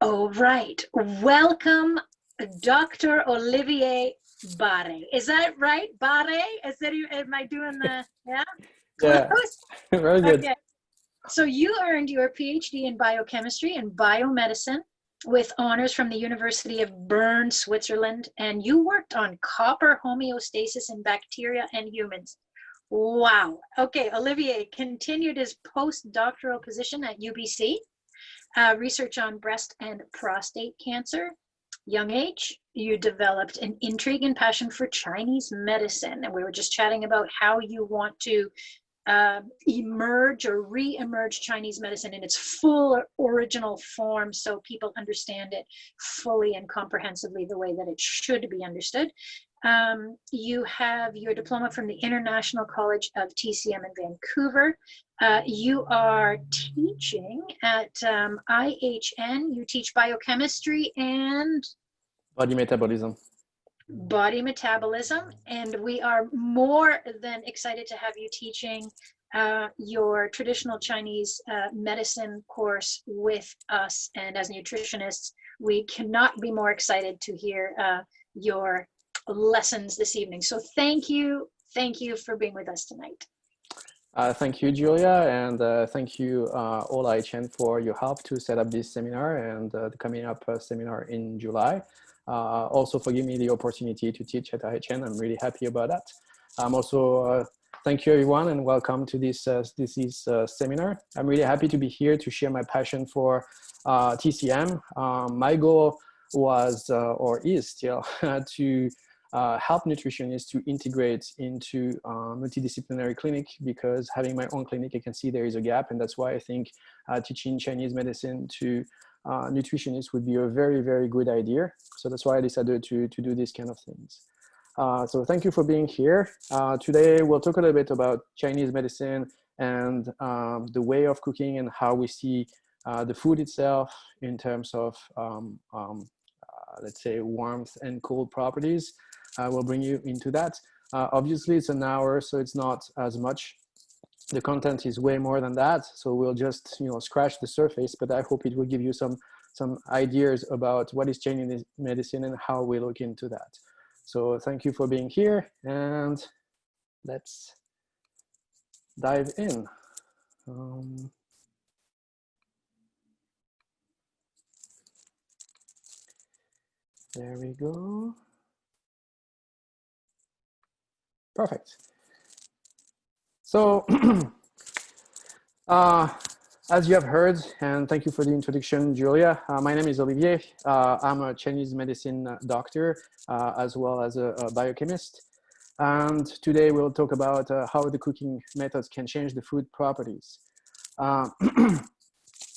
All right. Welcome, Dr. Olivier Barré. Is that right? Barré? Am I doing the, yeah? Yeah, Close? very good. Okay. So you earned your PhD in biochemistry and biomedicine with honors from the University of Bern, Switzerland, and you worked on copper homeostasis in bacteria and humans. Wow. Okay, Olivier continued his postdoctoral position at UBC, research on breast and prostate cancer. Young age, you developed an intrigue and passion for Chinese medicine, and we were just chatting about how you want to emerge or re-emerge Chinese medicine in its full original form so people understand it fully and comprehensively the way that it should be understood. You have your diploma from the International College of TCM in Vancouver. You are teaching at IHN. You teach biochemistry and Body metabolism. Body metabolism, and we are more than excited to have you teaching your traditional Chinese medicine course with us. And as nutritionists, we cannot be more excited to hear your lessons this evening. So thank you for being with us tonight. Thank you, Julia, and thank you all IHN for your help to set up this seminar and the coming up seminar in July. Also for giving me the opportunity to teach at IHN. I'm really happy about that. Also, thank you everyone and welcome to this seminar. I'm really happy to be here to share my passion for TCM. My goal was or is still to help nutritionists to integrate into multidisciplinary clinic, because having my own clinic, I can see there is a gap, and that's why I think teaching Chinese medicine to nutritionists would be a very, very good idea. So that's why I decided to do these kind of things. So thank you for being here. Today we'll talk a little bit about Chinese medicine and the way of cooking and how we see the food itself in terms of, let's say, warmth and cold properties. We'll bring you into that. Obviously it's an hour, so it's not as much. The content is way more than that, so we'll just scratch the surface, but I hope it will give you some ideas about what is Chinese medicine and how we look into that. So thank you for being here, and let's dive in. There we go. Perfect. So, as you have heard, and thank you for the introduction, Julia, my name is Olivier. I'm a Chinese medicine doctor, as well as a biochemist. And today we'll talk about how the cooking methods can change the food properties.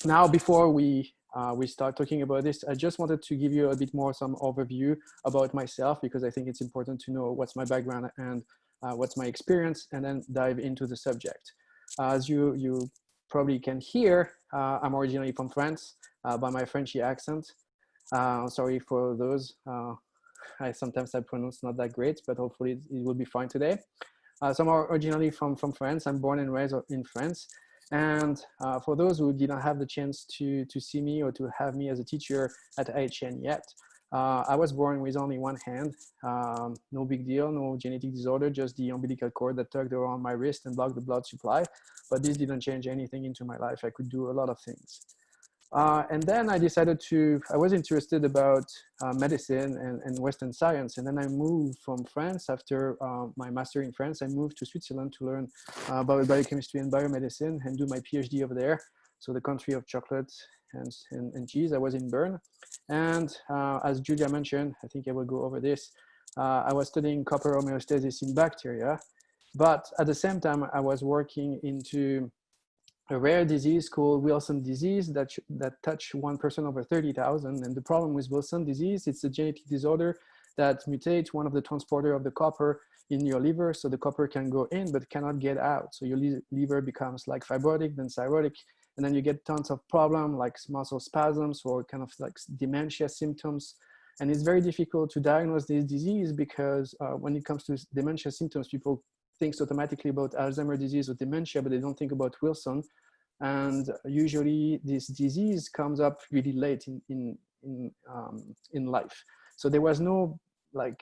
Now, before we start talking about this, I just wanted to give you a bit more some overview about myself, because I think it's important to know what's my background and what's my experience, and then dive into the subject. As you probably can hear, I'm originally from France, by my Frenchy accent. Sorry for those. Sometimes I pronounce not that great, but hopefully it will be fine today. So I'm originally from France. I'm born and raised in France. And for those who did not have the chance to see me or to have me as a teacher at IHN yet, I was born with only one hand. No big deal, no genetic disorder, just the umbilical cord that tugged around my wrist and blocked the blood supply. But this didn't change anything into my life. I could do a lot of things. And then I decided I was interested about medicine and Western science. And then I moved from France after my master in France. I moved to Switzerland to learn about biochemistry and biomedicine and do my PhD over there. So the country of chocolate and cheese. I was in Bern. And as Julia mentioned, I think I will go over this. I was studying copper homeostasis in bacteria. But at the same time, I was working into a rare disease called Wilson disease that touched 1 person over 30,000. And the problem with Wilson disease, it's a genetic disorder that mutates one of the transporter of the copper in your liver. So the copper can go in, but cannot get out. So your liver becomes like fibrotic, then cirrhotic. And then you get tons of problems like muscle spasms or kind of like dementia symptoms. And it's very difficult to diagnose this disease because when it comes to dementia symptoms, people think automatically about Alzheimer's disease or dementia, but they don't think about Wilson. And usually this disease comes up really late in life. So there was no like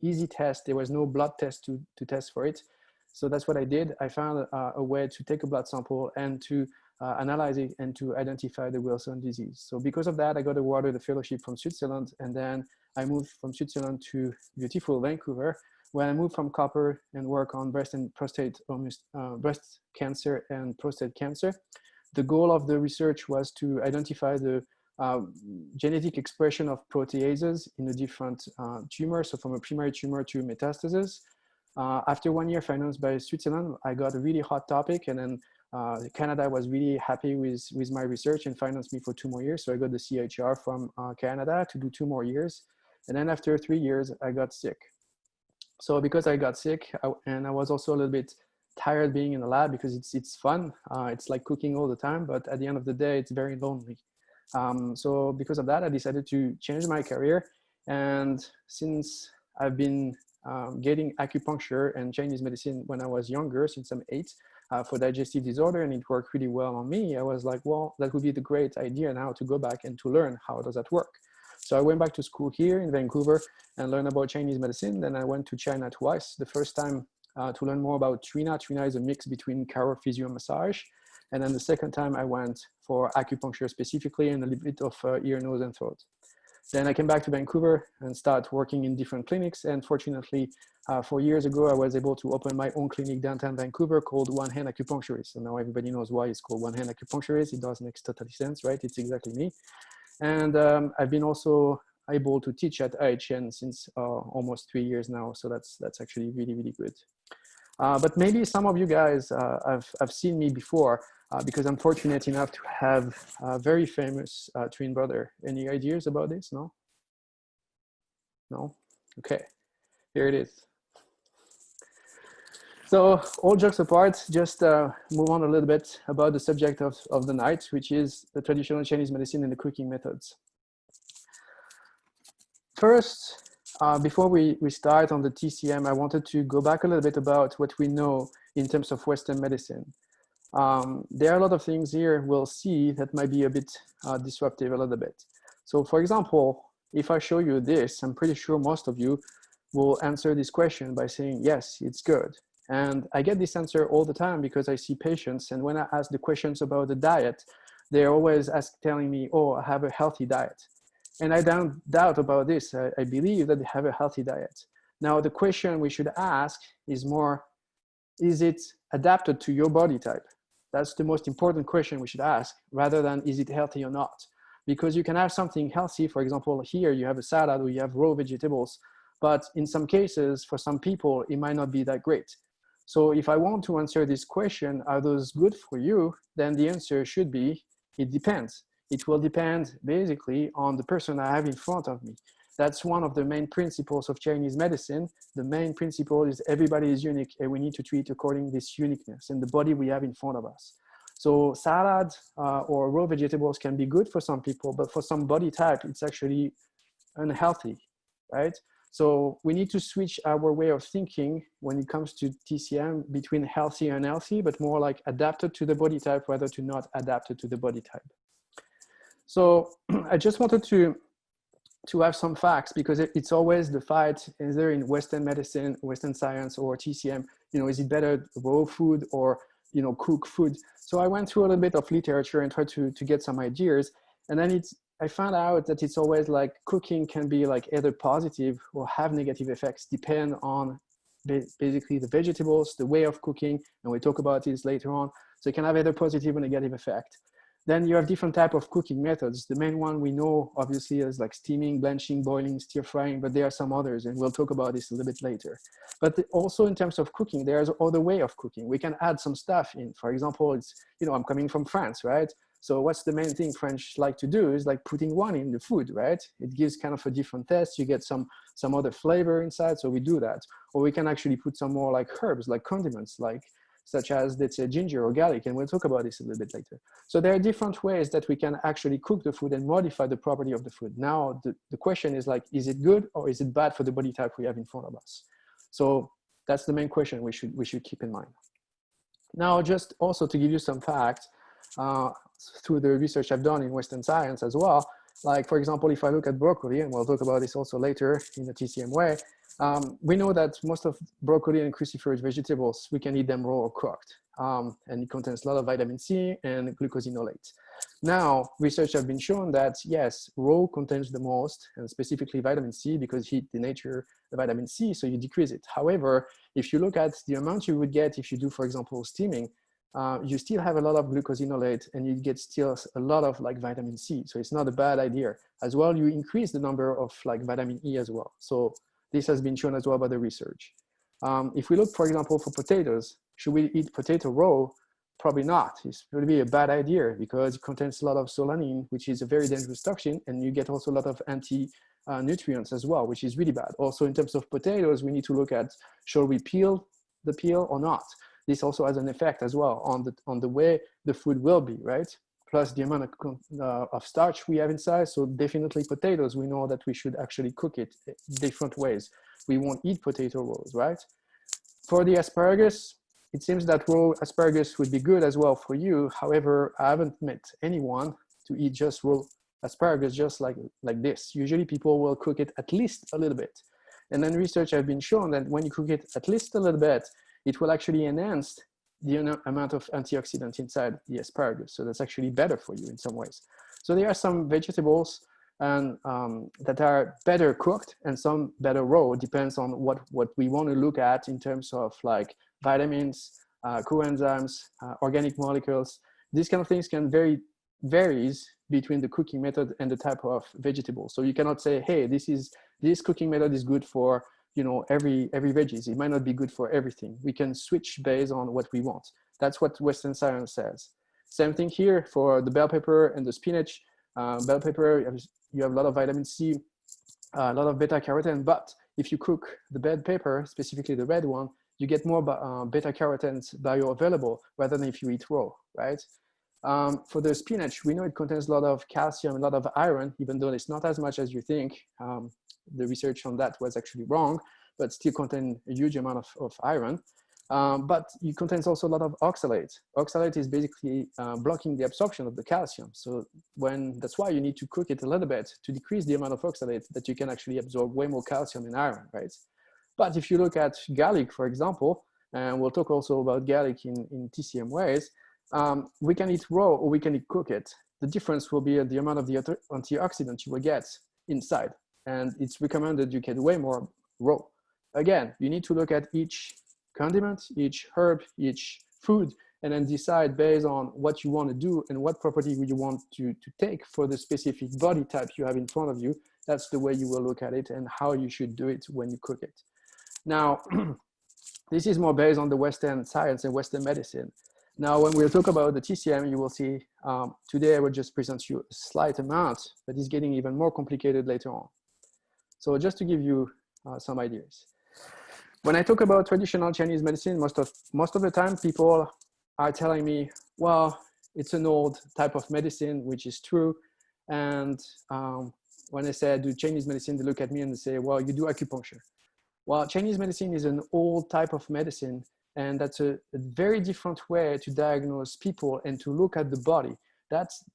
easy test. There was no blood test to test for it. So that's what I did. I found a way to take a blood sample and to analyze it and to identify the Wilson disease. So because of that, I got awarded a fellowship from Switzerland, and then I moved from Switzerland to beautiful Vancouver, where I moved from copper and work on breast and prostate, breast cancer and prostate cancer. The goal of the research was to identify the genetic expression of proteases in a different tumor, so from a primary tumor to metastasis. After 1 year financed by Switzerland, I got a really hot topic, and then Canada was really happy with my research and financed me for 2 more years. So I got the CHR from Canada to do 2 more years. And then after 3 years, I got sick. So because I got sick, and I was also a little bit tired being in the lab, because it's fun. It's like cooking all the time, but at the end of the day, it's very lonely. So because of that, I decided to change my career. And since I've been getting acupuncture and Chinese medicine when I was younger, since I'm 8, for digestive disorder, and it worked really well on me, I was like, well, that would be the great idea now to go back and to learn how does that work. So I went back to school here in Vancouver and learned about Chinese medicine. Then I went to China twice. The first time to learn more about Trina. Trina is a mix between chiro, physio, and massage. And then the second time I went for acupuncture specifically, and a little bit of ear, nose, and throat. Then I came back to Vancouver and started working in different clinics. And fortunately, 4 years ago, I was able to open my own clinic downtown Vancouver called One Hand Acupuncturist. And now everybody knows why it's called One Hand Acupuncturist. It does make totally sense, right? It's exactly me. And I've been also able to teach at IHN since almost 3 years now. So that's actually really, really good. But maybe some of you guys have seen me before, because I'm fortunate enough to have a very famous twin brother. Any ideas about this? No? No? Okay, here it is. So all jokes apart, just move on a little bit about the subject of the night, which is the traditional Chinese medicine and the cooking methods. First, before we start on the TCM, I wanted to go back a little bit about what we know in terms of Western medicine. There are a lot of things here we'll see that might be a bit disruptive a little bit. So for example, if I show you this, I'm pretty sure most of you will answer this question by saying, yes, it's good. And I get this answer all the time because I see patients, and when I ask the questions about the diet, they're always telling me, oh, I have a healthy diet. And I don't doubt about this. I believe that they have a healthy diet. Now, the question we should ask is more, is it adapted to your body type? That's the most important question we should ask, rather than is it healthy or not? Because you can have something healthy, for example, here you have a salad or you have raw vegetables, but in some cases, for some people, it might not be that great. So if I want to answer this question, are those good for you? Then the answer should be, it depends. It will depend basically on the person I have in front of me. That's one of the main principles of Chinese medicine. The main principle is everybody is unique, and we need to treat according to this uniqueness and the body we have in front of us. So salad or raw vegetables can be good for some people, but for some body type, it's actually unhealthy, right? So we need to switch our way of thinking when it comes to TCM between healthy and unhealthy, but more like adapted to the body type rather to not adapted to the body type. So I just wanted to have some facts, because it's always the fight, either in Western medicine, Western science, or TCM, you know, is it better raw food or, you know, cooked food? So I went through a little bit of literature and tried to get some ideas. And then I found out that it's always like cooking can be like either positive or have negative effects, depend on basically the vegetables, the way of cooking, and we'll talk about this later on. So it can have either positive or negative effect. Then you have different type of cooking methods. The main one we know obviously is like steaming, blanching, boiling, stir frying, but there are some others, and we'll talk about this a little bit later. But also in terms of cooking, there's other way of cooking. We can add some stuff in. For example, it's, you know, I'm coming from France, right? So what's the main thing French like to do is like putting wine in the food, right? It gives kind of a different taste. You get some other flavor inside, so we do that. Or we can actually put some more like herbs, like condiments, like such as, let's say, ginger or garlic, and we'll talk about this a little bit later. So there are different ways that we can actually cook the food and modify the property of the food. Now, the question is like, is it good or is it bad for the body type we have in front of us? So that's the main question we should keep in mind. Now, just also to give you some facts, through the research I've done in Western science as well. Like, for example, if I look at broccoli, and we'll talk about this also later in the TCM way, we know that most of broccoli and cruciferous vegetables, we can eat them raw or cooked. And it contains a lot of vitamin C and glucosinolates. Now, research have been shown that, yes, raw contains the most, and specifically vitamin C, because heat denatures the vitamin C, so you decrease it. However, if you look at the amount you would get if you do, for example, steaming, you still have a lot of glucosinolate, and you get still a lot of like vitamin C. So it's not a bad idea. As well, you increase the number of like vitamin E as well. So this has been shown as well by the research. If we look, for example, for potatoes, should we eat potato raw? Probably not. It's going to be a bad idea because it contains a lot of solanine, which is a very dangerous toxin, and you get also a lot of anti-nutrients as well, which is really bad. Also, in terms of potatoes, we need to look at, should we peel the peel or not? This also has an effect as well on the way the food will be, right? Plus the amount of starch we have inside. So definitely potatoes, we know that we should actually cook it different ways. We won't eat potato rows, right? For the asparagus, it seems that raw asparagus would be good as well for you. However, I haven't met anyone to eat just raw asparagus just like this. Usually people will cook it at least a little bit. And then research have been shown that when you cook it at least a little bit, it will actually enhance the amount of antioxidants inside the asparagus. So that's actually better for you in some ways. So there are some vegetables and that are better cooked and some better raw. It depends on what we want to look at in terms of like vitamins, coenzymes, organic molecules. These kind of things can varies between the cooking method and the type of vegetable. So you cannot say, hey, this cooking method is good for, you know, every veggies. It might not be good for everything. We can switch based on what we want. That's what Western science says. Same thing here for the bell pepper and the spinach. Bell pepper, you have a lot of vitamin C, a lot of beta carotene, but if you cook the bell pepper, specifically the red one, you get more beta carotenes bioavailable rather than if you eat raw, right? For the spinach, we know it contains a lot of calcium, a lot of iron, even though it's not as much as you think. The research on that was actually wrong, but still contain a huge amount of iron. But it contains also a lot of oxalate. Oxalate is basically blocking the absorption of the calcium. So that's why you need to cook it a little bit to decrease the amount of oxalate that you can actually absorb way more calcium and iron, right? But if you look at garlic, for example, and we'll talk also about garlic in TCM ways, we can eat raw or we can cook it. The difference will be the amount of the antioxidant you will get inside. And it's recommended you get way more raw. Again, you need to look at each condiment, each herb, each food, and then decide based on what you want to do and what property you want to take for the specific body type you have in front of you. That's the way you will look at it and how you should do it when you cook it. Now, this is more based on the Western science and Western medicine. Now, when we'll talk about the TCM, you will see today I will just present you a slight amount, but it's getting even more complicated later on. So just to give you some ideas. When I talk about traditional Chinese medicine, most of the time people are telling me, well, it's an old type of medicine, which is true. And when I say I do Chinese medicine, they look at me and they say, well, you do acupuncture. Well, Chinese medicine is an old type of medicine, and that's a very different way to diagnose people and to look at the body.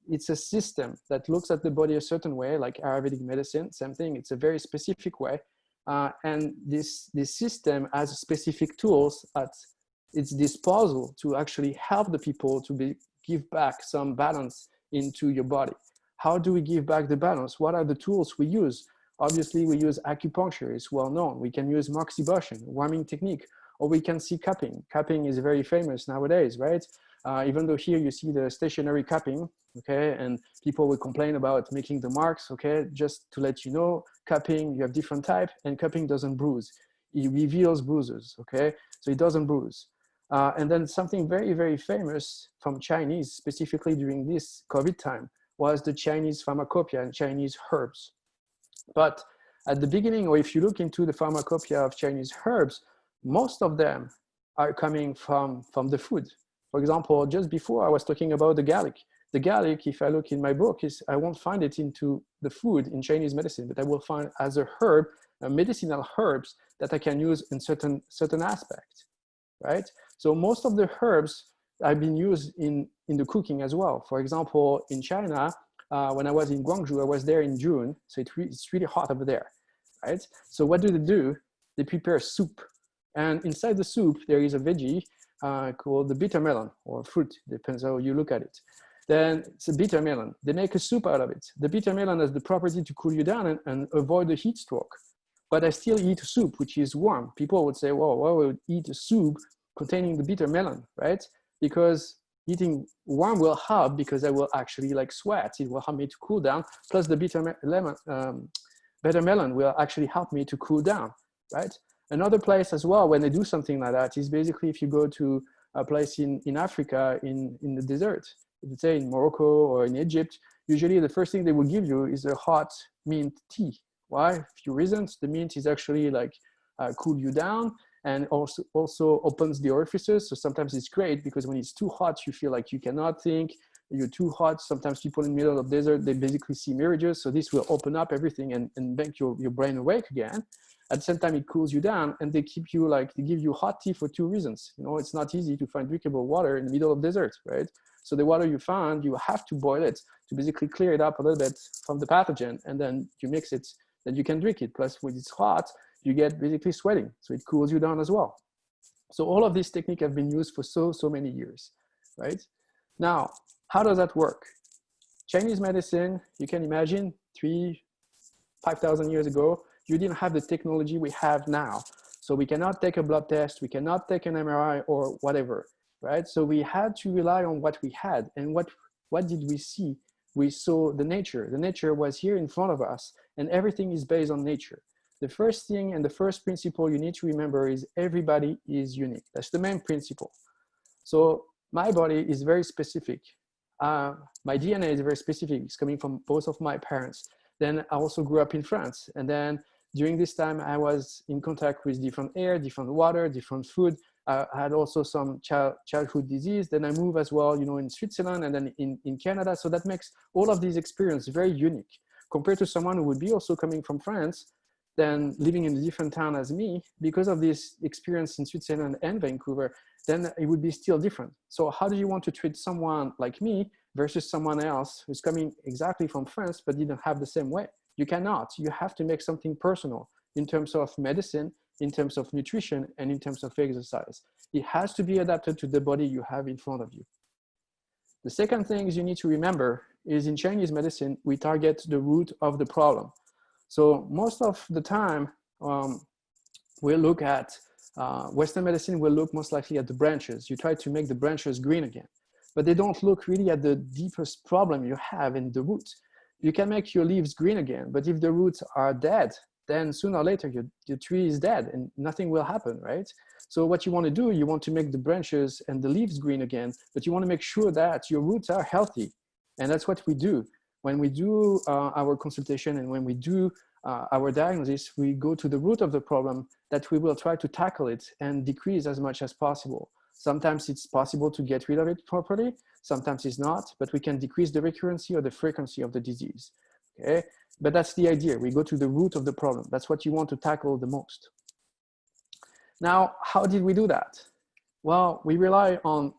It's a system that looks at the body a certain way, like Ayurvedic medicine, same thing. It's a very specific way. And this system has specific tools at its disposal to actually help the people to give back some balance into your body. How do we give back the balance? What are the tools we use? Obviously, we use acupuncture. It's well known. We can use moxibustion, warming technique, or we can see cupping. Cupping is very famous nowadays, right? Even though here you see the stationary cupping, okay, and people will complain about making the marks, okay, just to let you know, cupping, you have different type, and cupping doesn't bruise. It reveals bruises, okay, so it doesn't bruise. And then something very, very famous from Chinese, specifically during this COVID time, was the Chinese pharmacopoeia and Chinese herbs. But at the beginning, or if you look into the pharmacopoeia of Chinese herbs, most of them are coming from the food. For example, just before I was talking about the garlic. The garlic, if I look in my book, I won't find it into the food in Chinese medicine, but I will find as a herb, medicinal herbs that I can use in certain aspects, right? So most of the herbs have been used in the cooking as well. For example, in China, when I was in Guangzhou, I was there in June, so it's really hot over there, right? So what do? They prepare soup, and inside the soup there is a veggie called the bitter melon, or fruit, depends how you look at it. Then it's a bitter melon. They make a soup out of it. The bitter melon has the property to cool you down and avoid the heat stroke. But I still eat a soup which is warm. People would say, well, why would I eat a soup containing the bitter melon, right? Because eating warm will help, because I will actually like sweat. It will help me to cool down. Plus the bitter melon will actually help me to cool down, right? Another place as well, when they do something like that, is basically if you go to a place in Africa, in the desert, let's say in Morocco or in Egypt, usually the first thing they will give you is a hot mint tea. Why? A few reasons. The mint is actually like cool you down, and also opens the orifices. So sometimes it's great, because when it's too hot, you feel like you cannot think. You're too hot. Sometimes people in the middle of the desert, they basically see mirages. So this will open up everything and make your brain awake again. At the same time, it cools you down, and they give you hot tea for two reasons. You know, it's not easy to find drinkable water in the middle of the desert, right? So the water you find, you have to boil it to basically clear it up a little bit from the pathogen, and then you mix it, then you can drink it. Plus, when it's hot, you get basically sweating, so it cools you down as well. So all of these techniques have been used for so many years, right? Now, how does that work? Chinese medicine, you can imagine 5,000 years ago, you didn't have the technology we have now. So we cannot take a blood test, we cannot take an MRI or whatever, right? So we had to rely on what we had. And what did we see? We saw the nature. The nature was here in front of us, and everything is based on nature. The first thing and the first principle you need to remember is everybody is unique. That's the main principle. So my body is very specific. My DNA is very specific. It's coming from both of my parents. Then I also grew up in France. And then during this time, I was in contact with different air, different water, different food. I had also some childhood disease. Then I moved as well, you know, in Switzerland and then in Canada. So that makes all of these experiences very unique compared to someone who would be also coming from France, then living in a different town as me. Because of this experience in Switzerland and Vancouver, then it would be still different. So how do you want to treat someone like me versus someone else who's coming exactly from France but didn't have the same way? You cannot. You have to make something personal in terms of medicine, in terms of nutrition, and in terms of exercise. It has to be adapted to the body you have in front of you. The second thing you need to remember is in Chinese medicine, we target the root of the problem. So most of the time, we'll look at, Western medicine will look most likely at the branches. You try to make the branches green again, but they don't look really at the deepest problem you have in the root. You can make your leaves green again, but if the roots are dead, then sooner or later your tree is dead and nothing will happen, right? So what you want to do, you want to make the branches and the leaves green again, but you want to make sure that your roots are healthy. And that's what we do. When we do our consultation and when we do our diagnosis, we go to the root of the problem, that we will try to tackle it and decrease as much as possible. Sometimes it's possible to get rid of it properly, sometimes it's not, but we can decrease the recurrency or the frequency of the disease, okay? But that's the idea, we go to the root of the problem. That's what you want to tackle the most. Now, how did we do that? Well, we rely on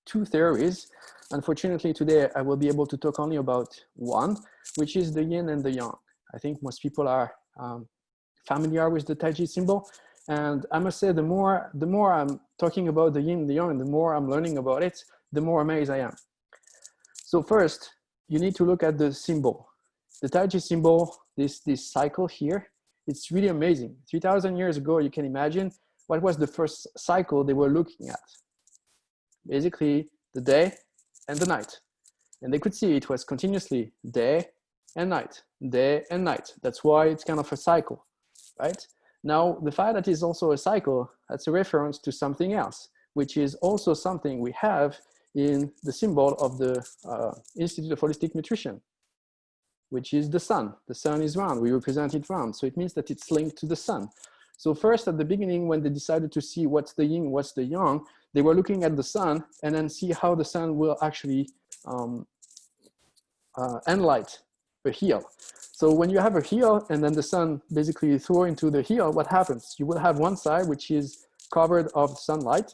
two theories. Unfortunately, today I will be able to talk only about one, which is the yin and the yang. I think most people are familiar with the Tai Chi symbol. And I must say, the more I'm talking about the yin and the yang, the more I'm learning about it, the more amazed I am. So first, you need to look at the symbol. The Tai Chi symbol, this cycle here, it's really amazing. 3,000 years ago, you can imagine, what was the first cycle they were looking at? Basically, the day and the night. And they could see it was continuously day and night, day and night. That's why it's kind of a cycle, right? Now, the fact that it's also a cycle, that's a reference to something else, which is also something we have in the symbol of the Institute of Holistic Nutrition, which is the sun. The sun is round, we represent it round. So it means that it's linked to the sun. So first at the beginning, when they decided to see what's the yin, what's the yang, they were looking at the sun and then see how the sun will actually enlight a heel. So when you have a heel and then the sun basically throw into the heel, what happens? You will have one side which is covered of sunlight,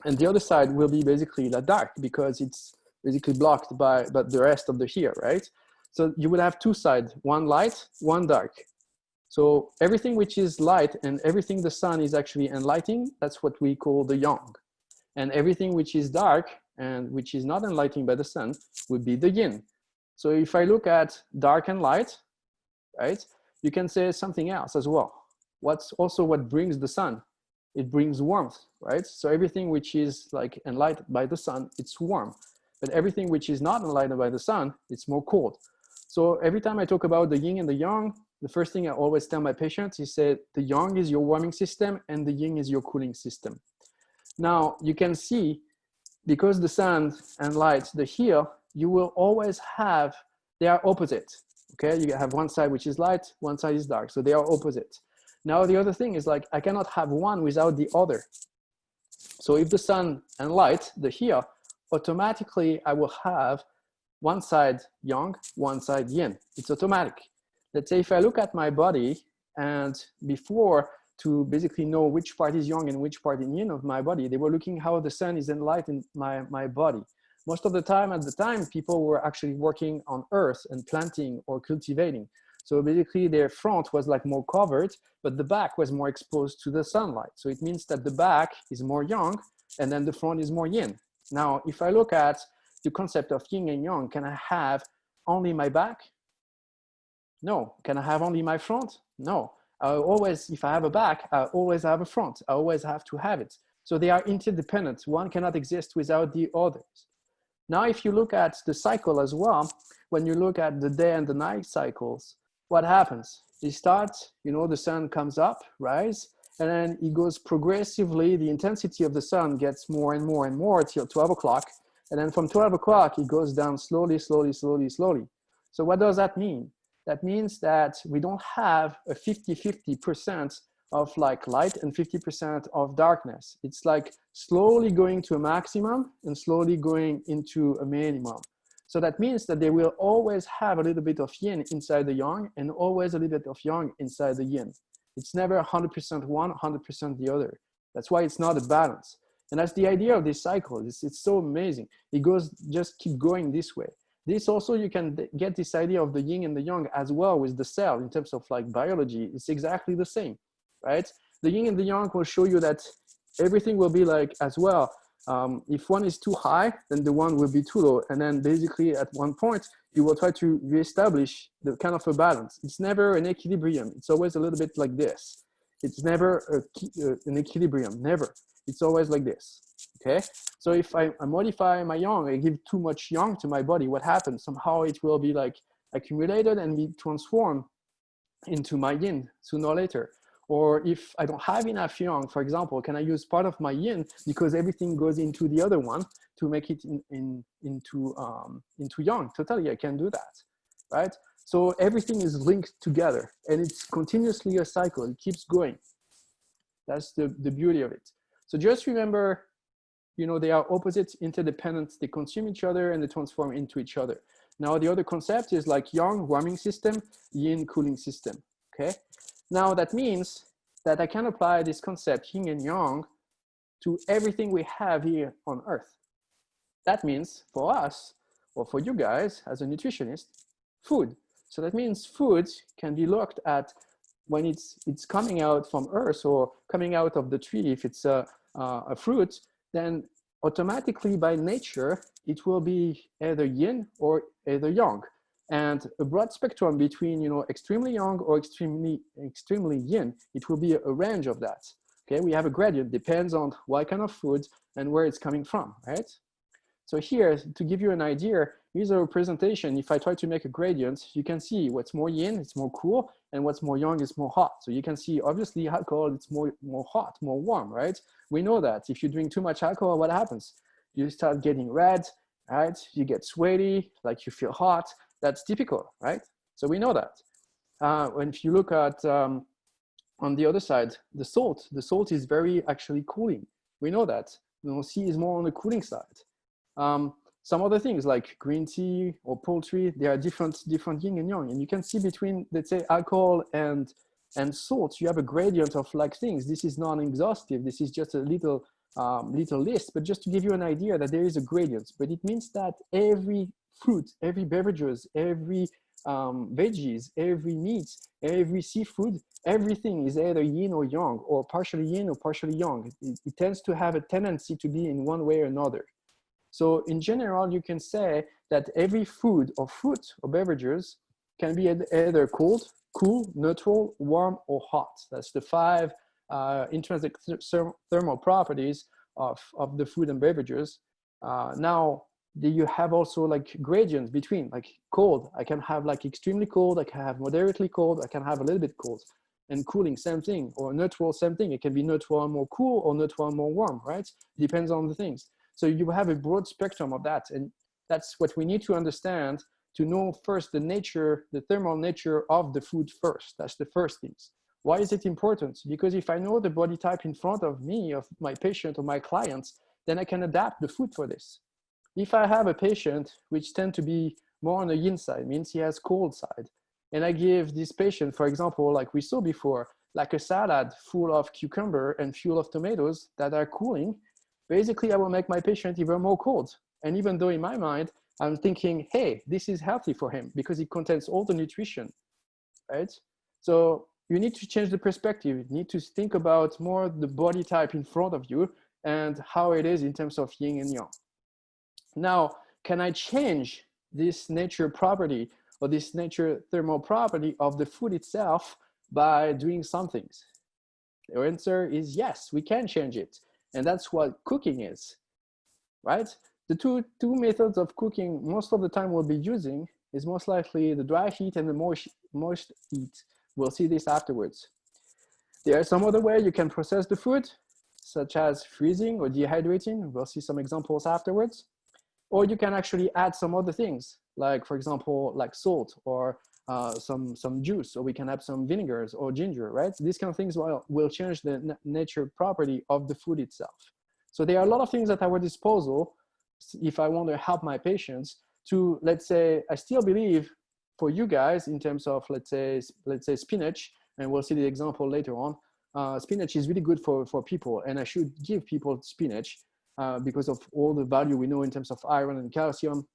And the other side will be basically the dark because it's basically blocked by the rest of the here, right? So you will have two sides, one light, one dark. So everything which is light and everything the sun is actually enlightening, that's what we call the yang. And everything which is dark and which is not enlightened by the sun would be the yin. So if I look at dark and light, right, you can say something else as well. What's also what brings the sun? It brings warmth, right? So everything which is like enlightened by the sun, it's warm. But everything which is not enlightened by the sun, it's more cold. So every time I talk about the yin and the yang, the first thing I always tell my patients is that the yang is your warming system and the yin is your cooling system. Now you can see, because the sun and light, the here, you will always have, they are opposite. Okay, you have one side which is light, one side is dark, so they are opposite. Now the other thing is like, I cannot have one without the other. So if the sun and light, the here, automatically I will have one side yang, one side yin. It's automatic. Let's say if I look at my body, and before, to basically know which part is yang and which part is yin of my body, they were looking how the sun is enlightening my body. Most of the time, at the time, people were actually working on earth and planting or cultivating. So basically their front was like more covered, but the back was more exposed to the sunlight. So it means that the back is more yang and then the front is more yin. Now, if I look at the concept of yin and yang, can I have only my back? No. Can I have only my front? No. I always, if I have a back, I always have a front. I always have to have it. So they are interdependent. One cannot exist without the others. Now, if you look at the cycle as well, when you look at the day and the night cycles, what happens? It starts, you know, the sun comes up, rise, and then it goes progressively, the intensity of the sun gets more and more and more till 12 o'clock. And then from 12 o'clock, it goes down slowly, slowly, slowly, slowly. So what does that mean? That means that we don't have a 50-50% of like light and 50% of darkness. It's like slowly going to a maximum and slowly going into a minimum. So that means that they will always have a little bit of yin inside the yang and always a little bit of yang inside the yin. It's never 100% one, 100% the other. That's why it's not a balance. And that's the idea of this cycle. It's so amazing. It goes, just keep going this way. This also, you can get this idea of the yin and the yang as well with the cell in terms of like biology. It's exactly the same, right? The yin and the yang will show you that everything will be like as well. If one is too high, then the one will be too low. And then basically at one point, you will try to reestablish the kind of a balance. It's never an equilibrium. It's always a little bit like this. It's never an equilibrium, never. It's always like this, okay? So if I modify my yang, I give too much yang to my body, what happens? Somehow it will be like accumulated and be transformed into my yin sooner or later. Or if I don't have enough yang, for example, can I use part of my yin because everything goes into the other one to make it into yang? Totally, I can do that, right? So everything is linked together and it's continuously a cycle. It keeps going. That's the beauty of it. So just remember, you know, they are opposites, interdependent. They consume each other and they transform into each other. Now the other concept is like yang, warming system, yin, cooling system, okay? Now that means that I can apply this concept, yin and yang, to everything we have here on Earth. That means for us, or for you guys as a nutritionist, food. So that means food can be looked at when it's coming out from Earth or coming out of the tree. If it's a fruit, then automatically by nature, it will be either yin or either yang. And a broad spectrum between, you know, extremely yang or extremely yin, it will be a range of that. Okay, we have a gradient, depends on what kind of food and where it's coming from, right? So here, to give you an idea, here's a representation. If I try to make a gradient, you can see what's more yin, it's more cool, and what's more yang is more hot. So you can see, obviously, alcohol, it's more hot, more warm, right? We know that. If you drink too much alcohol, what happens? You start getting red, right? You get sweaty, like you feel hot. That's typical, right? So we know that. When if you look at, on the other side, the salt is very actually cooling. We know that. You know, C is more on the cooling side. Some other things like green tea or poultry, they are different yin and yang. And you can see between, let's say, alcohol and salt, you have a gradient of like things. This is non-exhaustive. This is just a little little list, but just to give you an idea that there is a gradient. But it means that every fruit, every beverages, every veggies, every meat, every seafood, everything is either yin or yang, or partially yin or partially yang. It tends to have a tendency to be in one way or another. So in general, you can say that every food or fruit or beverages can be either cold, cool, neutral, warm, or hot. That's the 5 intrinsic thermal properties of the food and beverages. Now, you have also like gradients between, like cold. I can have like extremely cold, I can have moderately cold, I can have a little bit cold. And cooling, same thing, or neutral, same thing. It can be neutral and more cool or neutral and more warm, right? Depends on the things. So you have a broad spectrum of that. And that's what we need to understand to know first the nature, the thermal nature of the food first. That's the first things. Why is it important? Because if I know the body type in front of me, of my patient or my clients, then I can adapt the food for this. If I have a patient which tend to be more on the yin side, means he has cold side, and I give this patient, for example, like we saw before, like a salad full of cucumber and full of tomatoes that are cooling, basically I will make my patient even more cold. And even though in my mind, I'm thinking, hey, this is healthy for him because it contains all the nutrition, right? So you need to change the perspective. You need to think about more the body type in front of you and how it is in terms of yin and yang. Now, can I change this nature property or this nature thermal property of the food itself by doing some things? The answer is yes, we can change it. And that's what cooking is, right? The two methods of cooking most of the time we'll be using is most likely the dry heat and the moist heat. We'll see this afterwards. There are some other way you can process the food, such as freezing or dehydrating. We'll see some examples afterwards. Or you can actually add some other things, like for example, like salt or some juice, or we can add some vinegars or ginger, right? These kind of things will change the nature property of the food itself. So there are a lot of things at our disposal if I want to help my patients to, let's say, I still believe for you guys in terms of, let's say spinach, and we'll see the example later on, spinach is really good for people, and I should give people spinach because of all the value we know in terms of iron and calcium.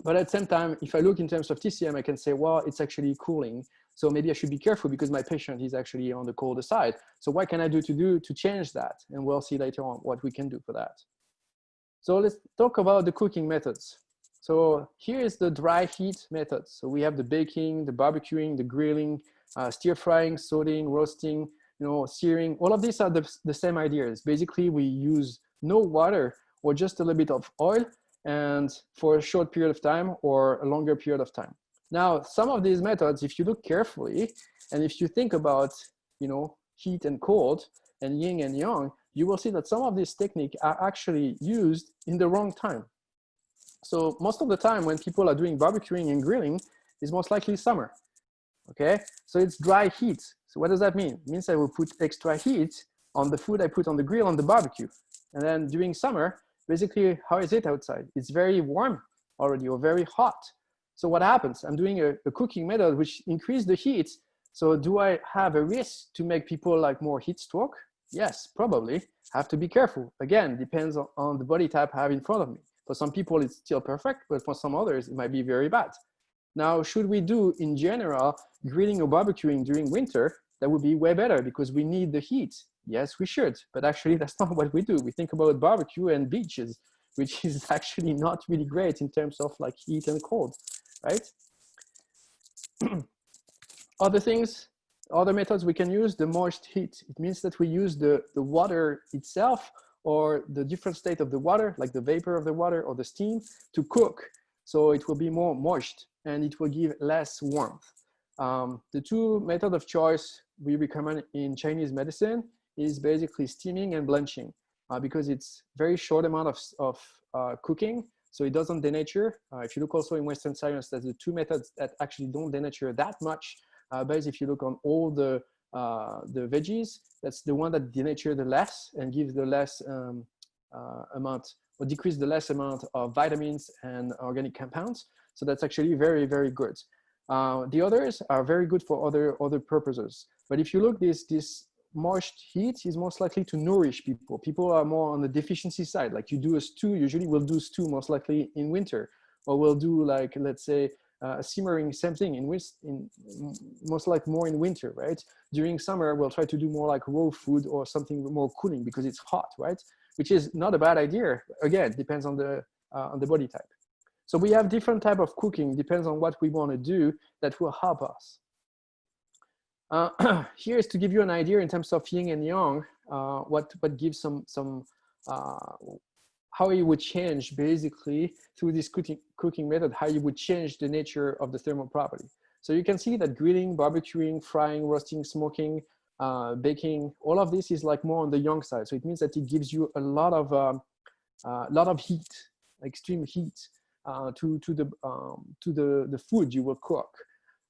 But at the same time, if I look in terms of TCM, I can say, well, it's actually cooling. So maybe I should be careful because my patient is actually on the colder side. So what can I do to change that? And we'll see later on what we can do for that. So let's talk about the cooking methods. So here is the dry heat method. So we have the baking, the barbecuing, the grilling, stir frying, sauteing, roasting, searing. All of these are the same ideas. Basically, we use no water or just a little bit of oil, and for a short period of time or a longer period of time. Now, some of these methods, if you look carefully, and if you think about, heat and cold and yin and yang, you will see that some of these techniques are actually used in the wrong time. So most of the time when people are doing barbecuing and grilling is most likely summer, okay? So it's dry heat. So what does that mean? It means I will put extra heat on the food I put on the grill on the barbecue. And then during summer, basically, how is it outside? It's very warm already or very hot. So what happens? I'm doing a cooking method which increases the heat. So do I have a risk to make people like more heat stroke? Yes, probably. Have to be careful. Again, depends on the body type I have in front of me. For some people, it's still perfect, but for some others, it might be very bad. Now, should we do, in general, grilling or barbecuing during winter? That would be way better because we need the heat. Yes, we should, but actually that's not what we do. We think about barbecue and beaches, which is actually not really great in terms of like heat and cold, right? Other methods we can use, the moist heat. It means that we use the water itself or the different state of the water, like the vapor of the water or the steam, to cook. So it will be more moist and it will give less warmth. The two methods of choice we recommend in Chinese medicine is basically steaming and blanching because it's very short amount of cooking, so it doesn't denature. If you look also in Western science, there's the two methods that actually don't denature that much. But if you look on all the veggies, that's the one that denature the less and gives the less amount or decrease the less amount of vitamins and organic compounds. So that's actually very, very good. The others are very good for other purposes. But if you look this moist heat is most likely to nourish people. People are more on the deficiency side. Like you do a stew, usually we'll do stew most likely in winter, or we'll do like, let's say, simmering, same thing in most like more in winter, right? During summer, we'll try to do more like raw food or something more cooling because it's hot, right? Which is not a bad idea. Again, depends on the body type. So we have different type of cooking, depends on what we want to do that will help us. Here is to give you an idea in terms of yin and yang, what gives some how you would change basically through this cooking method, how you would change the nature of the thermal property. So you can see that grilling, barbecuing, frying, roasting, smoking, baking, all of this is like more on the yang side. So it means that it gives you a lot of heat, extreme heat to the food you will cook.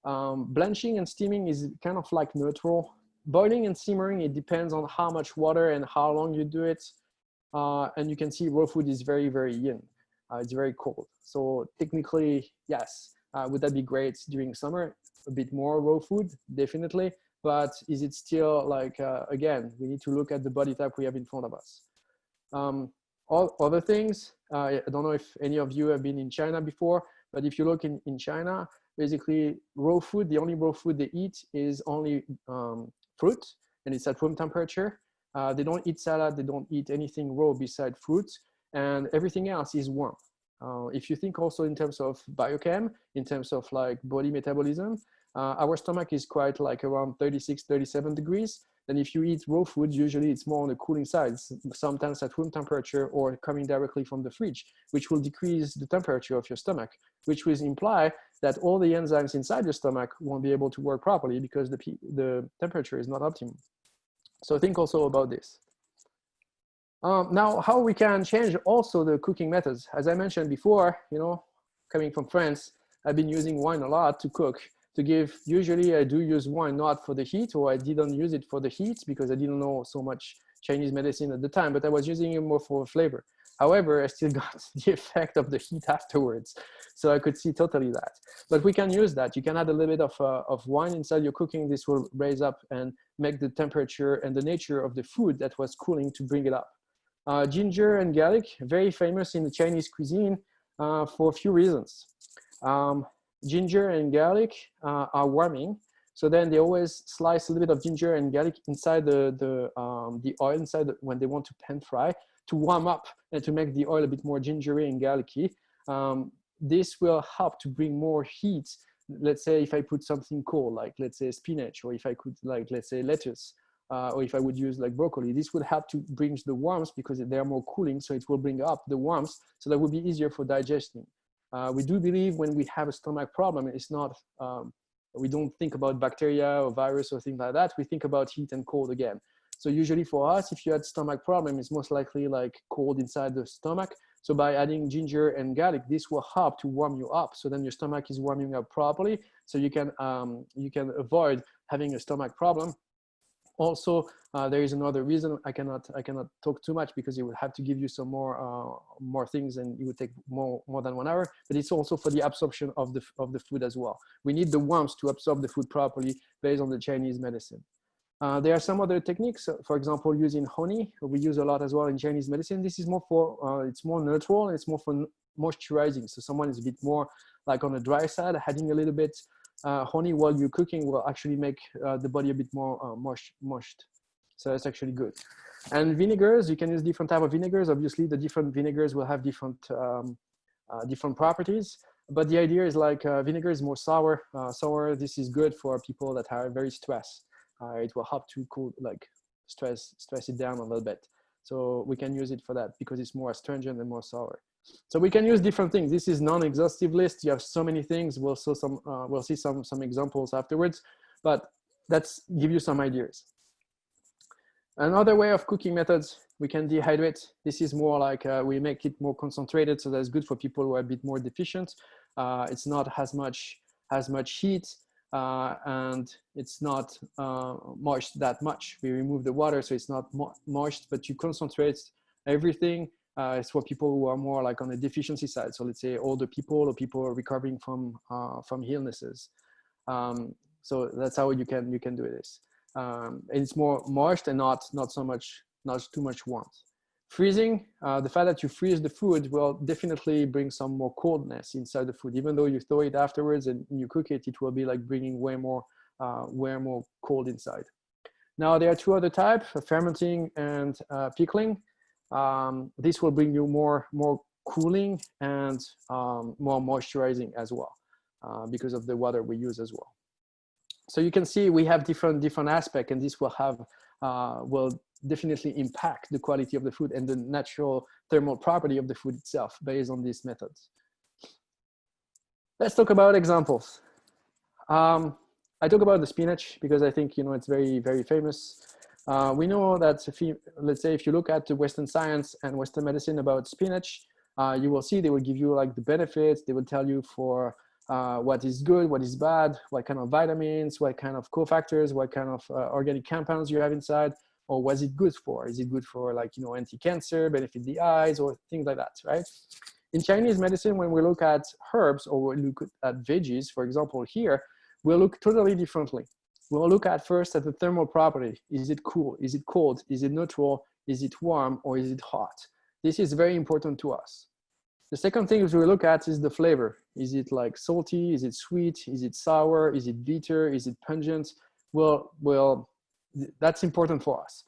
Blanching and steaming is kind of like neutral. Boiling and simmering, it depends on how much water and how long you do it. And you can see raw food is very, very yin. It's very cold. So technically, yes, would that be great during summer? A bit more raw food, definitely. But is it still like, again, we need to look at the body type we have in front of us. All other things, I don't know if any of you have been in China before, but if you look in China, basically raw food, the only raw food they eat is only fruit, and it's at room temperature. They don't eat salad, they don't eat anything raw beside fruit, and everything else is warm. If you think also in terms of biochem, in terms of like body metabolism, our stomach is quite like around 36, 37 degrees. Then if you eat raw food, usually it's more on the cooling side, sometimes at room temperature or coming directly from the fridge, which will decrease the temperature of your stomach, which will imply that all the enzymes inside your stomach won't be able to work properly because the temperature is not optimal. So think also about this. Now, how we can change also the cooking methods. As I mentioned before, you know, coming from France, I've been using wine a lot to cook. Usually I do use wine not for the heat, or I didn't use it for the heat because I didn't know so much Chinese medicine at the time, but I was using it more for flavor. However, I still got the effect of the heat afterwards. So I could see totally that. But we can use that. You can add a little bit of wine inside your cooking. This will raise up and make the temperature and the nature of the food that was cooling to bring it up. Ginger and garlic, very famous in the Chinese cuisine for a few reasons. Ginger and garlic are warming. So then they always slice a little bit of ginger and garlic inside the oil, when they want to pan fry, to warm up and to make the oil a bit more gingery and garlicky. This will help to bring more heat. Let's say if I put something cold, like let's say spinach, or if I could like, let's say lettuce, or if I would use like broccoli, this would help to bring the warmth because they are more cooling. So it will bring up the warmth. So that would be easier for digesting. We do believe when we have a stomach problem, it's not, we don't think about bacteria or virus or things like that. We think about heat and cold again. So usually for us, if you had stomach problem, it's most likely like cold inside the stomach. So by adding ginger and garlic, this will help to warm you up. So then your stomach is warming up properly. So you can avoid having a stomach problem. Also, there is another reason. I cannot talk too much because it would have to give you some more things, and it would take more than 1 hour. But it's also for the absorption of the food as well. We need the warmth to absorb the food properly based on the Chinese medicine. There are some other techniques. For example, using honey, we use a lot as well in Chinese medicine. This is more for it's more neutral, and it's more for moisturizing. So someone is a bit more like on the dry side, adding a little bit honey while you're cooking will actually make the body a bit more moist. So that's actually good. And vinegars, you can use different type of vinegars. Obviously, the different vinegars will have different properties. But the idea is like vinegar is more sour. This is good for people that are very stressed. It will help to cool, like stress it down a little bit. So we can use it for that because it's more astringent and more sour. So we can use different things. This is non-exhaustive list. You have so many things. We'll see some examples afterwards, but let's give you some ideas. Another way of cooking methods, we can dehydrate. This is more like we make it more concentrated, so that's good for people who are a bit more deficient. It's not as much heat, and it's not moist that much. We remove the water, so it's not moist, but you concentrate everything. It's for people who are more like on the deficiency side. So let's say older people or people recovering from illnesses. So that's how you can do this. It's more moist and not too much warmth. Freezing, the fact that you freeze the food will definitely bring some more coldness inside the food. Even though you thaw it afterwards and you cook it, it will be like bringing way more cold inside. Now there are two other types, fermenting and pickling. This will bring you more cooling and more moisturizing as well, because of the water we use as well. So you can see we have different aspects, and this will definitely impact the quality of the food and the natural thermal property of the food itself based on these methods. Let's talk about examples. I talk about the spinach because I think, you know, it's very, very famous. We know that let's say if you look at the Western science and Western medicine about spinach, you will see they will give you like the benefits. They will tell you for what is good, what is bad, what kind of vitamins, what kind of cofactors, what kind of organic compounds you have inside, or what is it good for? Is it good for, like, you know, anti-cancer, benefit the eyes, or things like that, right? In Chinese medicine, when we look at herbs or we look at veggies, for example, here, we'll look totally differently. We'll look at first at the thermal property. Is it cool? Is it cold? Is it neutral? Is it warm or is it hot? This is very important to us. The second thing we look at is the flavor. Is it like salty? Is it sweet? Is it sour? Is it bitter? Is it pungent? Well, that's important for us.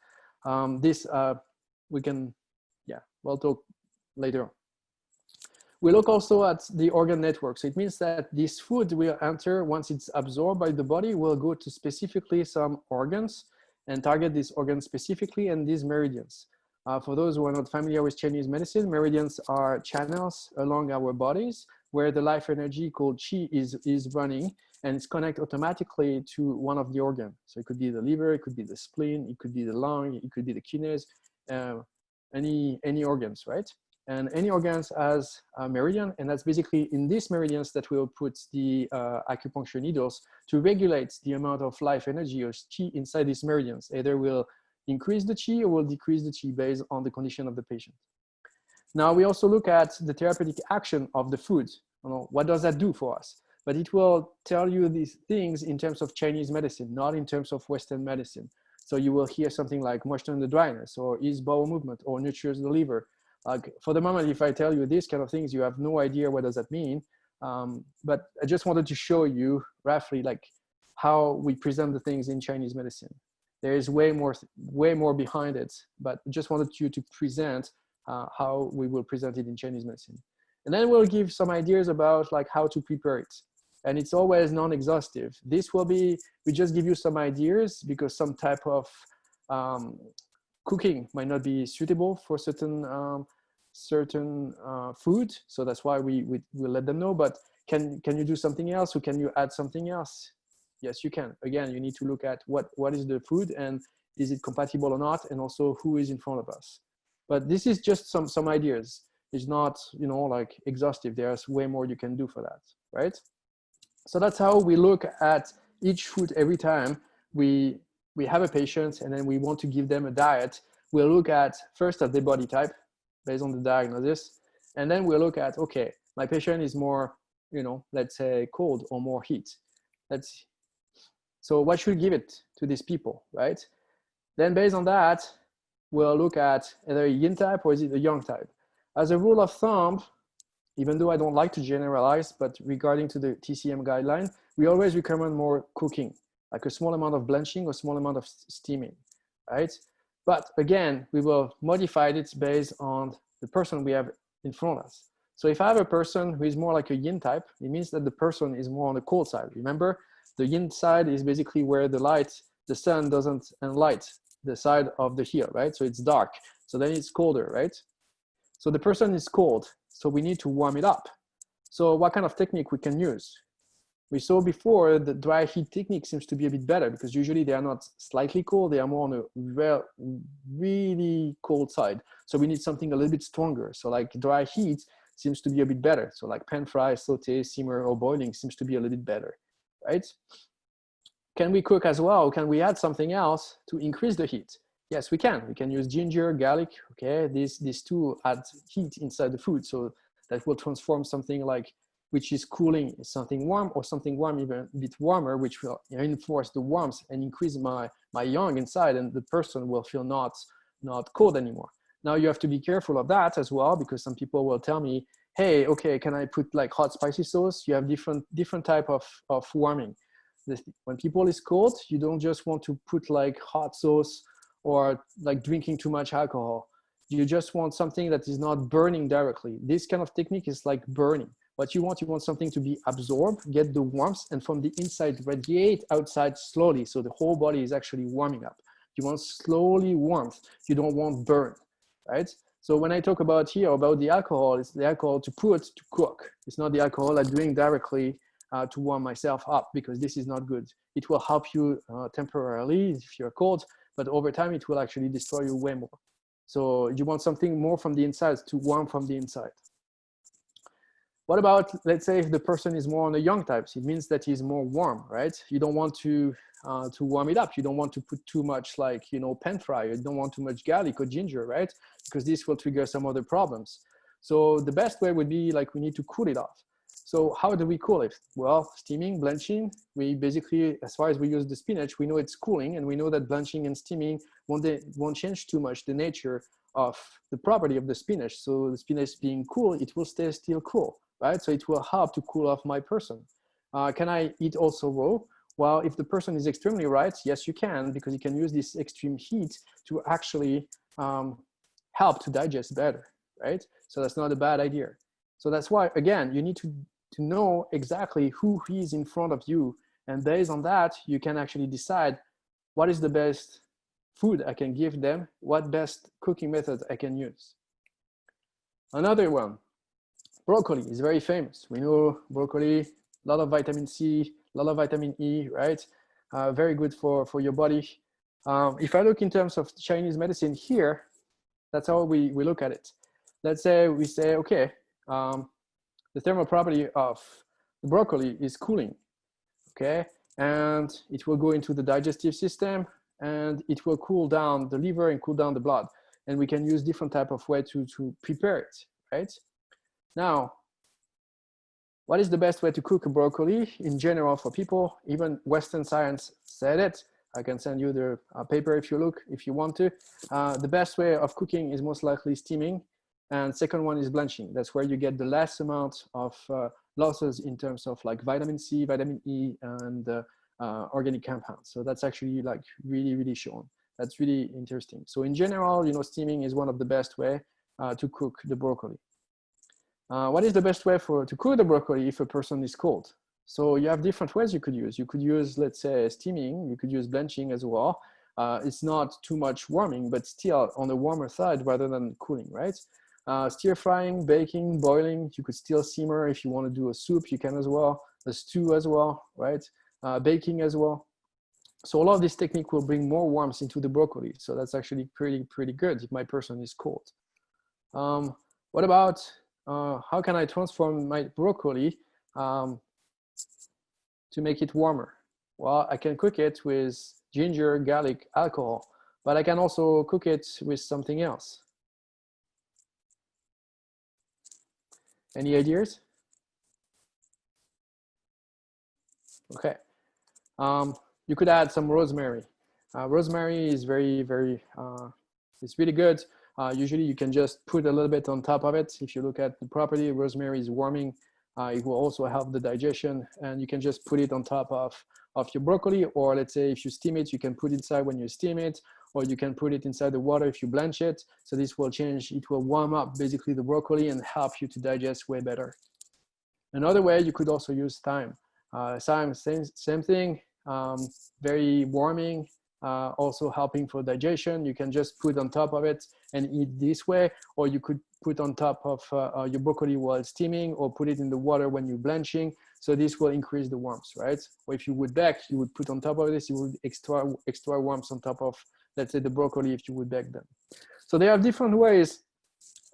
We can, yeah, we'll talk later on. We look also at the organ network. So it means that this food will enter, once it's absorbed by the body, will go to specifically some organs and target these organs specifically and these meridians. For those who are not familiar with Chinese medicine, meridians are channels along our bodies where the life energy called qi is running, and it's connected automatically to one of the organs. So it could be the liver, it could be the spleen, it could be the lung, it could be the kidneys, any organs, right? And any organs has a meridian, and that's basically in these meridians that we'll put the acupuncture needles to regulate the amount of life energy or qi inside these meridians. Either will increase the qi or will decrease the qi based on the condition of the patient. Now we also look at the therapeutic action of the food. You know, what does that do for us? But it will tell you these things in terms of Chinese medicine, not in terms of Western medicine. So you will hear something like moisten the dryness, or ease bowel movement, or nurtures the liver. Like, for the moment, if I tell you these kind of things, you have no idea what does that mean. But I just wanted to show you roughly like how we present the things in Chinese medicine. There is way more behind it, but just wanted you to present how we will present it in Chinese medicine. And then we'll give some ideas about like how to prepare it. And it's always non-exhaustive. This will be, we just give you some ideas because some type of cooking might not be suitable for certain food. So that's why we let them know, but can you do something else, or can you add something else? Yes, you can. Again, you need to look at what is the food and is it compatible or not, and also who is in front of us. But this is just some ideas. It's not, you know, like exhaustive. There's way more you can do for that, right? So that's how we look at each food every time we have a patient and then we want to give them a diet. We'll look at first at the body type based on the diagnosis, and then we'll look at, okay, my patient is more, you know, let's say cold or more heat. So what should we give it to these people, right? Then based on that, we'll look at either a yin type or is it a yang type. As a rule of thumb, even though I don't like to generalize, but regarding to the TCM guideline, we always recommend more cooking, like a small amount of blanching or small amount of steaming, right? But again, we will modify it based on the person we have in front of us. So if I have a person who is more like a yin type, it means that the person is more on the cold side. Remember, the yin side is basically where the sun doesn't enlight the side of the heel, right? So it's dark, so then it's colder, right? So the person is cold, so we need to warm it up. So what kind of technique we can use? We saw before the dry heat technique seems to be a bit better because usually they are not slightly cold, they are more on a really cold side. So we need something a little bit stronger. So like dry heat seems to be a bit better. So like pan fry, saute, simmer, or boiling seems to be a little bit better, right? Can we cook as well? Can we add something else to increase the heat? Yes, we can. We can use ginger, garlic, okay? These two add heat inside the food. So that will transform something like, which is cooling is something warm, or something warm even a bit warmer, which will reinforce the warmth and increase my yang inside, and the person will feel not cold anymore. Now you have to be careful of that as well, because some people will tell me, hey, okay, can I put like hot spicy sauce? You have different type of warming. When people is cold, you don't just want to put like hot sauce or like drinking too much alcohol. You just want something that is not burning directly. This kind of technique is like burning. What you want something to be absorbed, get the warmth, and from the inside radiate outside slowly. So the whole body is actually warming up. You want slowly warmth. You don't want burn, right? So when I talk about here about the alcohol, it's the alcohol to cook. It's not the alcohol I drink directly to warm myself up, because this is not good. It will help you temporarily if you're cold, but over time it will actually destroy you way more. So you want something more from the inside, to warm from the inside. What about, let's say, if the person is more on the yang types? It means that he's more warm, right? You don't want to warm it up. You don't want to put too much, like, you know, pan fry. You don't want too much garlic or ginger, right? Because this will trigger some other problems. So the best way would be like, we need to cool it off. So how do we cool it? Well, steaming, blanching. We basically, as far as we use the spinach, we know it's cooling, and we know that blanching and steaming won't change too much the nature of the property of the spinach. So the spinach being cool, it will stay still cool, right? So it will help to cool off my person. Can I eat also raw? Well, if the person is extremely right, yes, you can, because you can use this extreme heat to actually help to digest better, right? So that's not a bad idea. So that's why, again, you need to know exactly who is in front of you. And based on that, you can actually decide what is the best food I can give them, what best cooking method I can use. Another one, broccoli is very famous. We know broccoli, a lot of vitamin C, a lot of vitamin E, right? Very good for your body. If I look in terms of Chinese medicine here, that's how we look at it. Let's say we say, okay, the thermal property of the broccoli is cooling, okay? And it will go into the digestive system, and it will cool down the liver and cool down the blood. And we can use different type of way to prepare it, right? Now, what is the best way to cook a broccoli in general for people? Even Western science said it. I can send you the paper if you want to. The best way of cooking is most likely steaming. And second one is blanching. That's where you get the less amount of losses in terms of like vitamin C, vitamin E, and organic compounds. So that's actually like really shown. That's really interesting. So in general, you know, steaming is one of the best way to cook the broccoli. What is the best way to cook the broccoli if a person is cold? So you have different ways you could use. You could use, let's say, steaming. You could use blanching as well. It's not too much warming, but still on the warmer side rather than cooling, right? Stir frying, baking, boiling. You could still simmer. If you want to do a soup, you can as well. A stew as well, right? Baking as well. So a lot of this technique will bring more warmth into the broccoli. So that's actually pretty good if my person is cold. What about how can I transform my broccoli to make it warmer? Well, I can cook it with ginger, garlic, alcohol, but I can also cook it with something else. Any ideas? Okay. You could add some rosemary. Rosemary is it's really good. Usually you can just put a little bit on top of it. If you look at the property, rosemary is warming. It will also help the digestion, and you can just put it on top of your broccoli, or let's say if you steam it, you can put it inside when you steam it, or you can put it inside the water if you blanch it. So this will change, it will warm up basically the broccoli and help you to digest way better. Another way, you could also use thyme. Thyme, same thing, very warming, also helping for digestion. You can just put on top of it and eat this way, or you could put on top of your broccoli while steaming, or put it in the water when you're blanching. So this will increase the warmth, right? Or if you would bake, you would put on top of this, you would extra warmth on top of, let's say, the broccoli if you would bake them. So there are different ways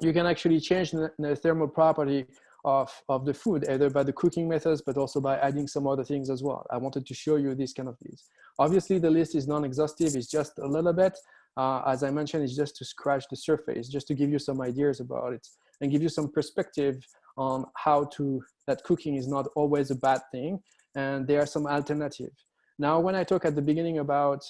you can actually change the thermal property of the food, either by the cooking methods, but also by adding some other things as well. I wanted to show you this kind of things. Obviously, the list is non-exhaustive, it's just a little bit. as I mentioned, is just to scratch the surface, just to give you some ideas about it and give you some perspective on that cooking is not always a bad thing, and there are some alternatives. Now, when I talk at the beginning about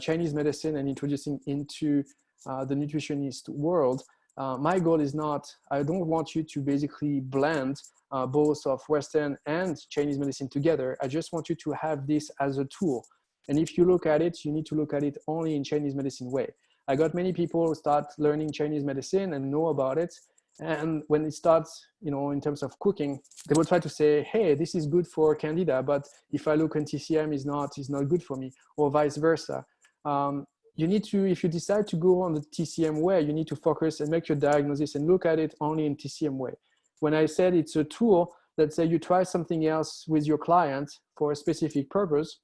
Chinese medicine and introducing into the nutritionist world, my goal is not, I don't want you to basically blend both of Western and Chinese medicine together. I just want you to have this as a tool. And if you look at it, you need to look at it only in Chinese medicine way. I got many people who start learning Chinese medicine and know about it. And when it starts, in terms of cooking, they will try to say, hey, this is good for Candida, but if I look on TCM, is not good for me, or vice versa. You need to, if you decide to go on the TCM way, you need to focus and make your diagnosis and look at it only in TCM way. When I said it's a tool, let's say you try something else with your client for a specific purpose,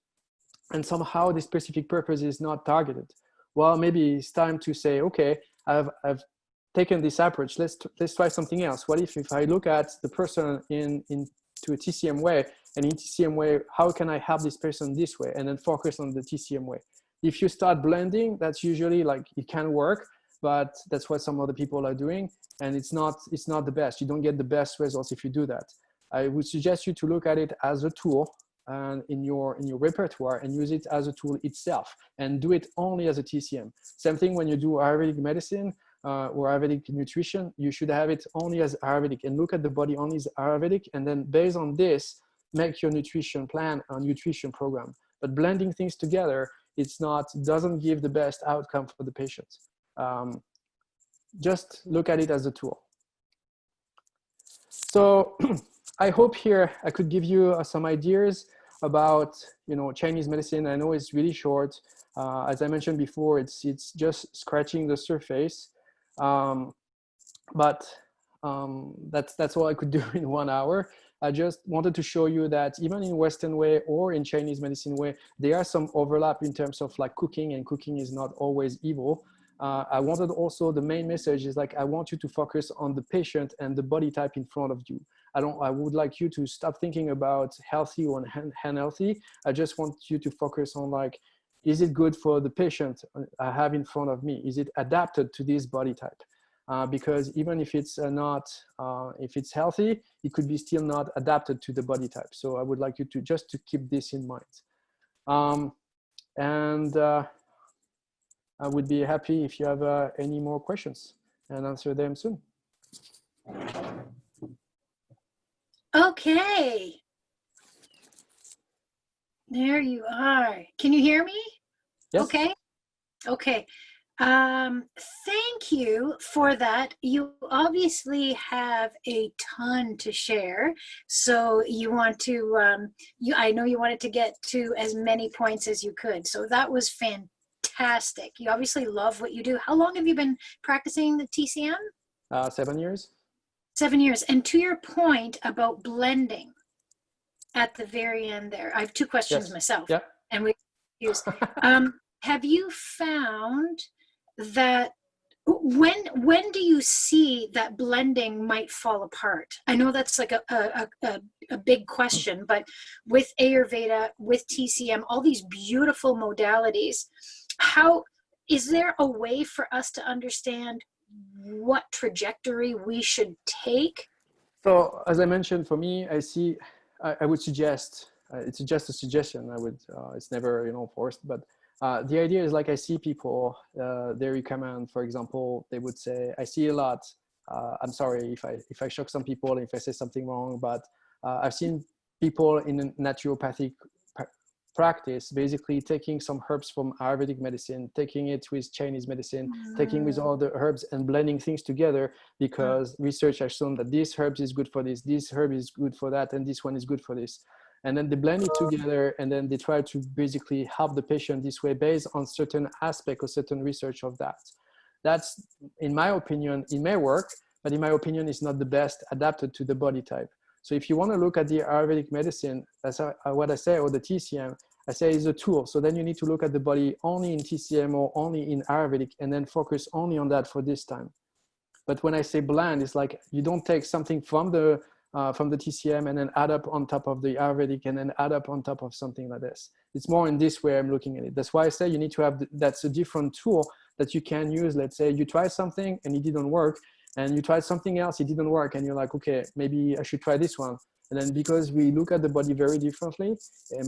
and somehow this specific purpose is not targeted. Well, maybe it's time to say, okay, I've taken this approach. Let's try something else. What if I look at the person into a TCM way, and in TCM way, how can I help this person this way, and then focus on the TCM way. If you start blending, that's usually like, it can work, but that's what some other people are doing, and it's not the best. You don't get the best results if you do that. I would suggest you to look at it as a tool and in your repertoire, and use it as a tool itself, and do it only as a TCM. Same thing when you do Ayurvedic medicine or Ayurvedic nutrition, you should have it only as Ayurvedic and look at the body only as Ayurvedic, and then based on this, make your nutrition plan or nutrition program. But blending things together, doesn't give the best outcome for the patient. Just look at it as a tool. So I hope here I could give you some ideas about Chinese medicine. I know it's really short. As I mentioned before, it's just scratching the surface. But that's all I could do in 1 hour. I just wanted to show you that even in Western way or in Chinese medicine way, there are some overlap in terms of like cooking, and cooking is not always evil. I wanted also, the main message is like, I want you to focus on the patient and the body type in front of you. I would like you to stop thinking about healthy or unhealthy. I just want you to focus on like, is it good for the patient I have in front of me? Is it adapted to this body type? Because even if it's if it's healthy, it could be still not adapted to the body type. So I would like you to just to keep this in mind. I would be happy if you have any more questions and answer them soon. Okay. There you are. Can you hear me? Yes. Okay. Okay. Thank you for that. You obviously have a ton to share. So you want to, I know you wanted to get to as many points as you could. So that was fantastic. You obviously love what you do. How long have you been practicing the TCM? 7 years. 7 years. And to your point about blending at the very end there, I have two questions myself. Yeah. And we use, have you found that when do you see that blending might fall apart? I know that's like a big question, but with Ayurveda, with TCM, all these beautiful modalities, how is there a way for us to understand what trajectory we should take? So as I mentioned, for me, I would suggest, it's just a suggestion. It's never, forced, but the idea is like, I see people, they recommend, for example, they would say, I see a lot, I'm sorry if I shock some people, if I say something wrong, but I've seen people in a naturopathic practice, basically taking some herbs from Ayurvedic medicine, taking it with Chinese medicine, taking with all the herbs and blending things together, because research has shown that this herb is good for this herb is good for that, and this one is good for this. And then they blend it together, and then they try to basically help the patient this way based on certain aspect or certain research of that. That's, in my opinion, it may work, but in my opinion, it's not the best adapted to the body type. So if you want to look at the Ayurvedic medicine, that's what I say, or the TCM, I say is a tool. So then you need to look at the body only in TCM or only in Ayurvedic, and then focus only on that for this time. But when I say blend, it's like you don't take something from the TCM and then add up on top of the Ayurvedic and then add up on top of something like this. It's more in this way I'm looking at it. That's why I say you need to have, that's a different tool that you can use. Let's say you try something and it didn't work, and you tried something else, it didn't work, and you're like, okay, maybe I should try this one. And then because we look at the body very differently,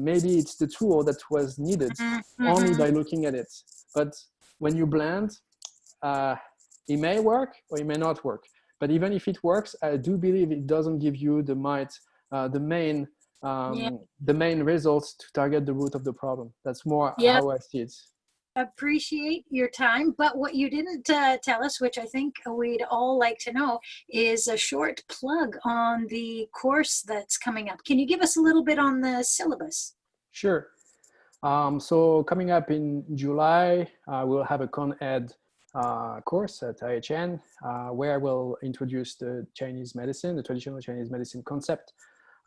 maybe it's the tool that was needed only by looking at it. But when you blend, it may work or it may not work. But even if it works, I do believe it doesn't give you the main results to target the root of the problem. That's more how I see it. Appreciate your time, but what you didn't tell us, which I think we'd all like to know, is a short plug on the course that's coming up. Can you give us a little bit on the syllabus? Sure. So coming up in July, we'll have a Con-Ed course at IHN, where I will introduce the Chinese medicine, the traditional Chinese medicine concept.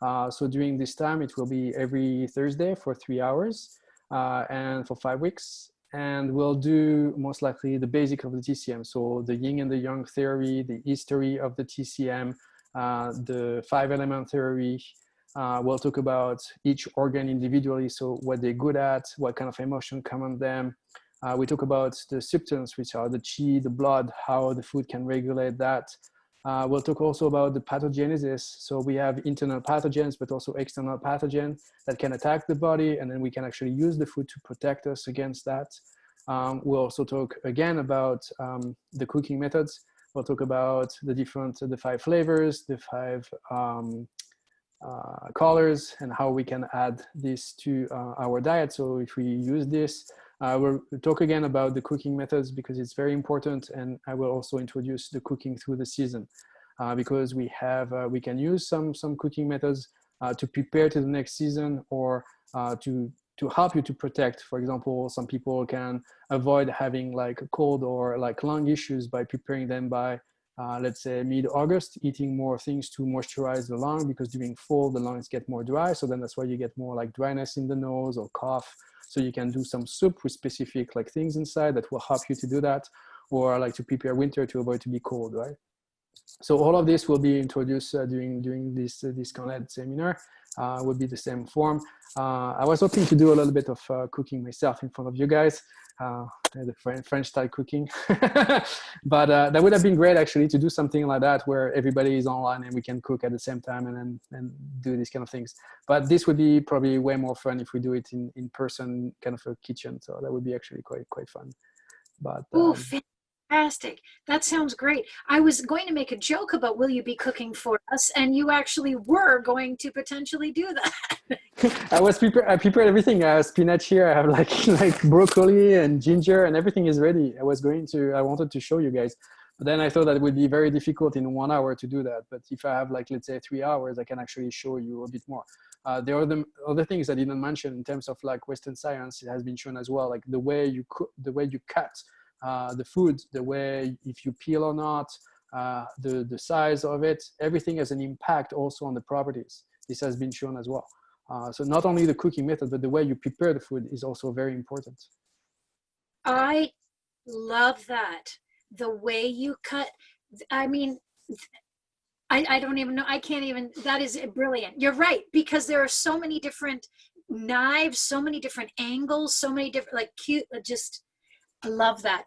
So during this time, it will be every Thursday for 3 hours and for 5 weeks. And we'll do most likely the basic of the TCM. So the Yin and the Yang theory, the history of the TCM, the 5-element theory. We'll talk about each organ individually. So what they're good at, what kind of emotion come on them. We talk about the substance, which are the qi, the blood, how the food can regulate that. We'll talk also about the pathogenesis. So we have internal pathogens, but also external pathogens that can attack the body, and then we can actually use the food to protect us against that. We'll also talk again about the cooking methods. We'll talk about the 5 flavors, the 5 colors, and how we can add this to our diet. So if we use this, we'll talk again about the cooking methods because it's very important, and I will also introduce the cooking through the season because we can use some cooking methods to prepare to the next season or to help you to protect. For example, some people can avoid having like a cold or like lung issues by preparing them by let's say mid-August, eating more things to moisturize the lung, because during fall the lungs get more dry, so then that's why you get more like dryness in the nose or cough. So you can do some soup with specific like things inside that will help you to do that, or like to prepare winter to avoid to be cold, right? So all of this will be introduced during this Con-Ed seminar. Will be the same form. I was hoping to do a little bit of cooking myself in front of you guys, the French style cooking, but that would have been great actually to do something like that where everybody is online and we can cook at the same time and do these kind of things. But this would be probably way more fun if we do it in person, kind of a kitchen. So that would be actually quite fun. But fantastic. That sounds great. I was going to make a joke about will you be cooking for us, and you actually were going to potentially do that. I prepared everything. I have spinach here. I have like broccoli and ginger, and everything is ready. I wanted to show you guys, but then I thought that it would be very difficult in 1 hour to do that. But if I have like, let's say 3 hours, I can actually show you a bit more. There are the other things I didn't mention in terms of like Western science. It has been shown as well, like the way you cook, the way you cut the food, the way if you peel or not, the size of it, everything has an impact also on the properties. This has been shown as well. So not only the cooking method, but the way you prepare the food is also very important. I love that. The way you cut, I mean, I don't even know, I can't even, that is brilliant. You're right, because there are so many different knives, so many different angles, so many different, like cute, just, I love that.